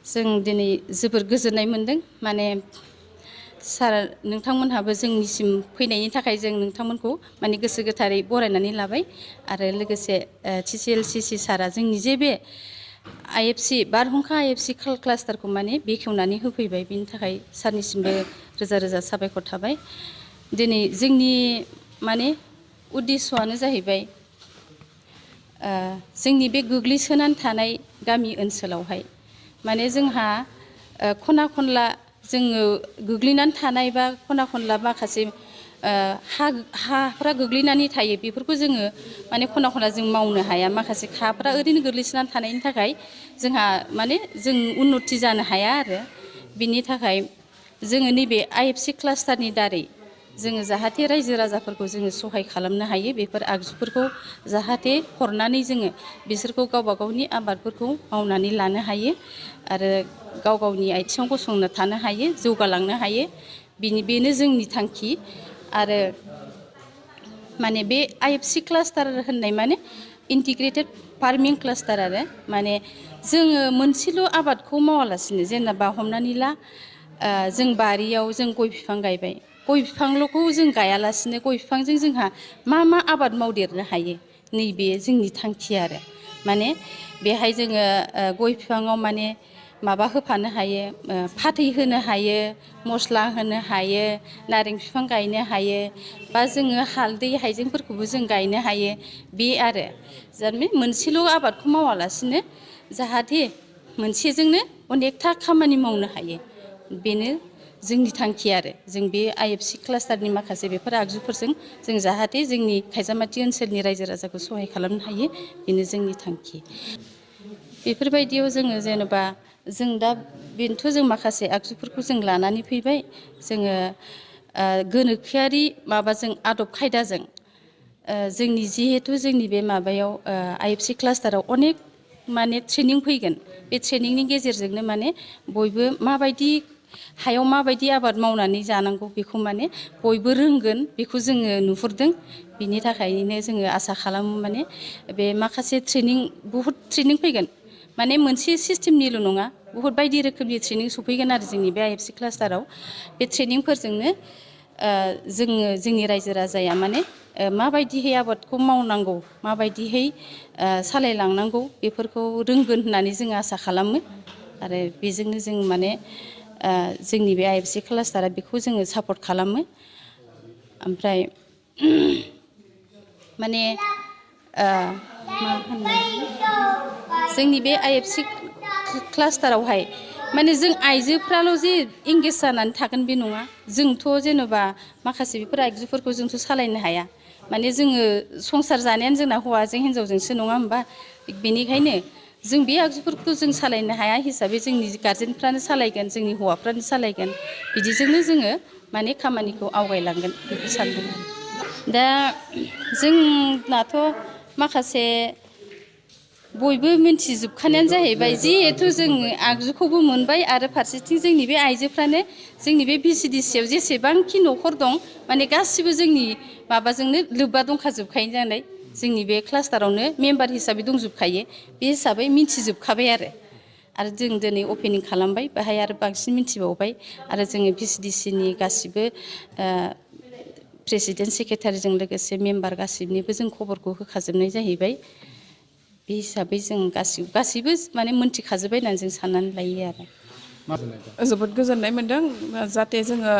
जों दिनै जोबोर गोजोननाय मोनदों माने सार नोंथांमोनहाबो जोंनिसिम फैनायनि थाखाय जों नोंथांमोनखौ माने गोसो गोथारै बरायनानै लाबाय आरो लोगोसे TCLCC सारा जोंनि जे बे IFC बारहुंखा IFC क्लास्टारखौ माने बेखेवनानै होफैबाय बिनि थाखाय सारनिसिमबो रोजा रोजा साबायखर थाबाय दिनै जोंनि माने उद्देश्यआनो जाहैबाय जोंनि बे गोग्लैसोनानै थानाय गामि ओनसोलावहाय माने जोंहा खना खनला जोङो गोग्लैनानै थानाय बा खना खनला माखासे हाफ्रा गोग्लैनानै थायो बेफोरखौ जोङो माने खना खनला जों मावनो हाया माखासे हाफ्रा ओरैनो गोग्लैसोनानै थानायनि थाखाय जोंहा माने जों उन्नति जानो हाया आरो बिनि थाखाय जोङो नैबे IFC क्लास्टारनि दारै जोङो जाहाथे रायजो राजाफोरखौ जोङो सहाय खालामनो हायो बेफोर आगजुफोरखौ जाहाथे हरनानै जोङो बिसोरखौ गावबा गावनि आबादफोरखौ मावनानै लानो हायो आरो गाव गावनि आथिङाव गसंना थानो हायो जौगालांनो हायो बेनो जोंनि थांखि आरो माने बे IFC क्लास्टार होननाय माने इन्टिग्रेटेड फार्मिं क्लास्टार आरो माने जोङो मोनसेल' आबादखौ मावालासिनो जेनेबा हमनानै ला जों बारियाव जों गय बिफां गायबाय गय बिफांल'खौ जों गायालासिनो गय बिफांजों जोंहा मा आबाद मावदेरनो हायो नैबे जोंनि थांखि आरो माने बेहाय जोङो गय बिफाङाव माने माबा होफानो हायो फाथै होनो हायो मस्ला होनो हायो नारें बिफां गायनो हायो बा जोङो हालदै हाइजेंफोरखौबो जों गायनो हायो बे आरो जारमे मोनसेल' आबादखौ मावालासिनो जाहाथे मोनसेजोंनो अनेकथा खामानि मावनो हायो बेनो जोंनि थांखि आरो जों बे IFC क्लास्टारनि माखासे बेफोर आगजुफोरजों जों जाहाथे जोंनि खायजामाथि ओनसोलनि रायजो राजाखौ सहाय खालामनो हायो बेनो जोंनि थांखि बेफोरबायदियाव जोङो जेनेबा जों दा बेनोथ' जों माखासे आगजुफोरखौ जों लानानै फैबाय जोङो गोनोखोआरि माबाजों आदब खायदाजों जोंनि जिहेथु जोंनि बे माबायाव IFC क्लास्टाराव अनेक माने ट्रेनिं फैगोन बे ट्रेनिंनि गेजेरजोंनो माने बयबो माबायदि हायाव माबायदि आबाद मावनानै जानांगौ बेखौ माने बयबो रोंगोन बेखौ जोङो नुहुरदों बिनि थाखायनो जोङो आसा खालामो माने बे माखासे बहुद ट्रेनिं फैगोन माने मोनसे सिस्टेमनिल' नङा बहुद बायदि रोखोमनि ट्रेनिं सफैगोन आरो जोंनि बे IFC क्लास्टाराव बे ट्रेनिंफोरजोंनो जोङो जोंनि रायजो राजाया माने माबायदिहै आबादखौ मावनांगौ माबायदिहै सालायलांनांगौ बेफोरखौ रोंगोन होननानै जों आसा खालामो आरो बेजोंनो जों माने जोंनि बे IFC क्लास्टारा बेखौ जोङो सापर्ट खालामो ओमफ्राय माने मा होनो जोंनि बे IFC क्लास्टारावहाय माने जों आइजोफ्राल' जे इंगेज जानानै थागोन बे नङा जोंथ' जेन'बा माखासे बेफोर आगजुफोरखौ जोंथ' सालायनो हाया माने जोङो संसार जानायानो जोंना हौवाजों हिनजावजोंसो नङा होमबा बेनिखायनो जों बे आगजुफोरखौ जों सालायनो हाया हिसाबै जोंनि गारजेनफ्रानो सालायगोन जोंनि हौवाफ्रानो सालायगोन बिदिजोंनो जोङो माने खामानिखौ आवगायलांगोन बेखौ सानदों दा जोंनाथ' माखासे बयबो मिन्थिजोबखानायानो जाहैबाय जिहेथु जोङो आगजुखौबो मोनबाय आरो फारसेथिं जोंनि बे आइजोफ्रानो जोंनि बे VCDC आव जेसेबांखि न'खर दं माने गासिबो जोंनि माबाजोंनो लोब्बा दंखाजोबखायो नालाय जोंनि बे क्लास्टारावनो मेम्बार हिसाबै दंजोबखायो बे हिसाबै मिन्थिजोबखाबाय आरो जों दिनै अपेनिं खालामबाय बेहाय आरो बांसिन मिन्थिबावबाय आरो जोङो VCDC नि गासिबो प्रेसिडेन्ट सेक्रेटारिजों लोगोसे मेम्बार गासिबनिबो जों खबरखौ होखाजोबनाय जाहैबाय बे हिसाबै जों गासिबो माने मोनथिखाजोबबाय होननानै जों साननानै लायो आरो जोबोद गोजोननाय मोनदों जाहाथे जोङो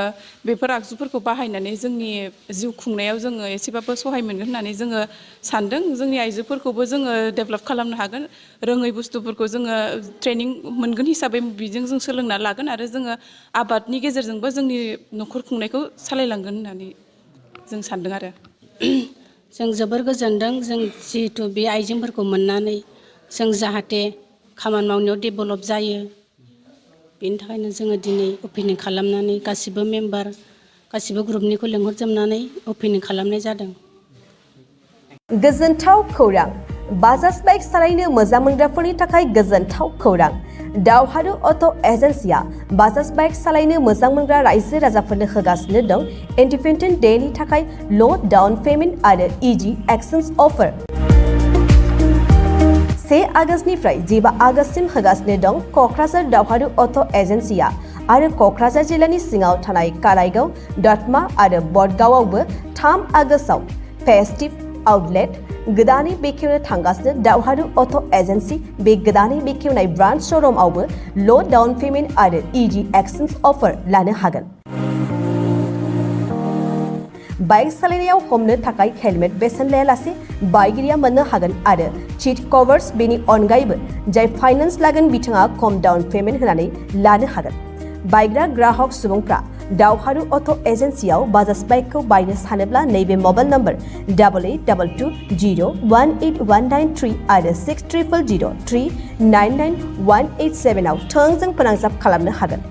बेफोर आगजुफोरखौ बाहायनानै जोंनि जिउ खुंनायाव जोङो एसेबाबो सहाय मोनगोन होननानै जोङो सानदों जोंनि आइजोफोरखौबो जोङो डेभेलप खालामनो हागोन रोङै बुस्थुफोरखौ जोङो ट्रेनिं मोनगोन हिसाबै बिजों जों सोलोंना लागोन आरो जोङो आबादनि गेजेरजोंबो जोंनि न'खर खुंनायखौ सालायलांगोन होननानै जों सानदों आरो जों जोबोर गोजोनदों जों जिहेथु बे आइजेंफोरखौ मोननानै जों जाहाथे खामानि मावनायाव डेभेलप जायो बेनि थाखायनो जोङो दिनै अपेनिं खालामनानै गासिबो मेम्बार गासिबो ग्रुपनिखौ लेंहरजोबनानै अपेनिं खालामनाय जादों गोजोनथाव खौरां बाजाज बाइक सालायनो मोजां मोनग्राफोरनि थाखाय गोजोनथाव खौरां दावहारु अट' एजेन्सिया बाजाज बाइक सालायनो मोजां मोनग्रा रायजो राजाफोरनो होगासिनो दं इन्डिपेन्डेन्ट डेनि थाखाय ल' डाउन पेमेन्ट आरो इजि एक्सचेन्ज अफार से आगष्टनिफ्राय 15 आगष्टसिम होगासिनो दं क'क्राझार दावहारु अट' एजेन्सिया आरो क'क्राझार जिल्लानि सिङाव थानाय कालाइगाव, दतमा आरो बडगावआवबो 3 आगष्टआव फेस्टिभ आउटलेट गोदानै बेखेवनो थांगासिनो दावहारु अट' एजेन्सि बे गोदानै बेखेवनाय ब्रान्च श'रुमआवबो ल' डाउन पेमेन्ट आरो इजि एक्सचेन्ज अफार लानो हागोन। बाइक सालायनायाव हमनो थाखाय हेलमेट बेसेन लायालासे बाइगिरिया मोननो हागोन आरो सीट कभार्स बेनि अनगायैबो जाय फाइनान्स लागोन बिथाङा खम डाउन पेमेन्ट होनानै लानो हागोन। बायग्रा ग्राहक सुबुंफ्रा दावहारु अट' एजेन्सियाव बाजाज बाइकखौ बायनो सानोब्ला नैबे मबाइल नम्बर 8822018193 आरो 600003991187 आव थोंजों फोनांजाब खालामनो हागोन।